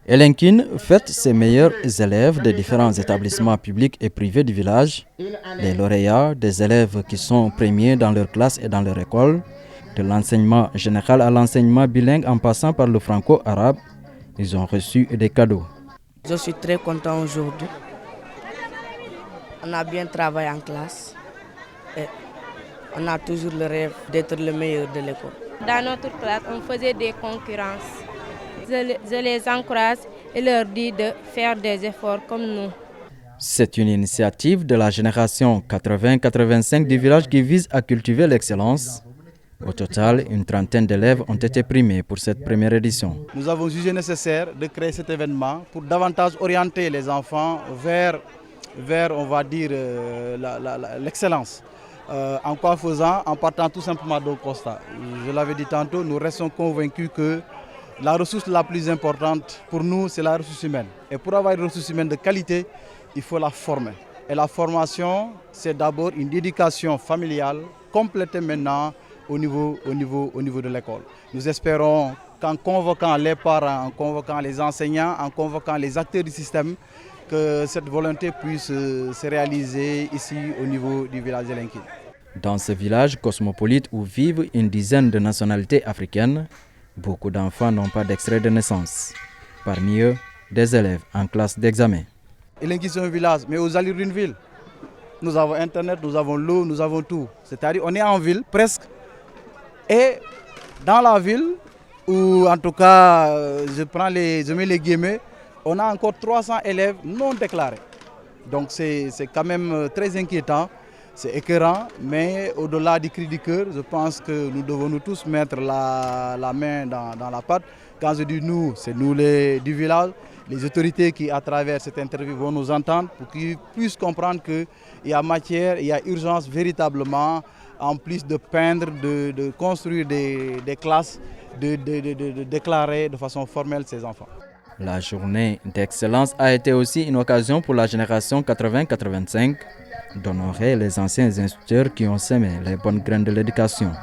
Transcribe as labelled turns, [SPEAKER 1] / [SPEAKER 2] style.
[SPEAKER 1] Elinkine fête ses meilleurs élèves des différents établissements publics et privés du village, les lauréats, des élèves qui sont premiers dans leur classe et dans leur école, de l'enseignement général à l'enseignement bilingue en passant par le franco-arabe. Ils ont reçu des cadeaux.
[SPEAKER 2] Je suis très content aujourd'hui. On a bien travaillé en classe et on a toujours le rêve d'être le meilleur de l'école.
[SPEAKER 3] Dans notre classe, on faisait des concurrences. Je les encourage et leur dis de faire des efforts comme nous.
[SPEAKER 1] C'est une initiative de la génération 80-85 du village qui vise à cultiver l'excellence. Au total, une trentaine d'élèves ont été primés pour cette première édition.
[SPEAKER 4] Nous avons jugé nécessaire de créer cet événement pour davantage orienter les enfants vers on va dire, l'excellence. En quoi faisant? En partant tout simplement d'un constat. Je l'avais dit tantôt, nous restons convaincus que la ressource la plus importante pour nous, c'est la ressource humaine. Et pour avoir une ressource humaine de qualité, il faut la former. Et la formation, c'est d'abord une éducation familiale complétée maintenant au niveau de l'école. Nous espérons qu'en convoquant les parents, en convoquant les enseignants, en convoquant les acteurs du système, que cette volonté puisse se réaliser ici au niveau du village d'Elinkine.
[SPEAKER 1] Dans ce village cosmopolite où vivent une dizaine de nationalités africaines, beaucoup d'enfants n'ont pas d'extrait de naissance. Parmi eux, des élèves en classe d'examen.
[SPEAKER 4] Elinkine, c'est un village, mais aux allures d'une ville. Nous avons Internet, nous avons l'eau, nous avons tout. C'est-à-dire on est en ville presque. Et dans la ville, où en tout cas, je mets les guillemets, on a encore 300 élèves non déclarés. Donc c'est quand même très inquiétant, c'est écœurant, mais au-delà du cri du cœur, je pense que nous devons nous tous mettre la main dans la pâte. Quand je dis nous, c'est nous du village, les autorités qui à travers cette interview vont nous entendre pour qu'ils puissent comprendre qu'il y a matière, il y a urgence véritablement, en plus de peindre, de construire des classes, de déclarer de façon formelle ces enfants.
[SPEAKER 1] La journée d'excellence a été aussi une occasion pour la génération 80-85 d'honorer les anciens instituteurs qui ont semé les bonnes graines de l'éducation.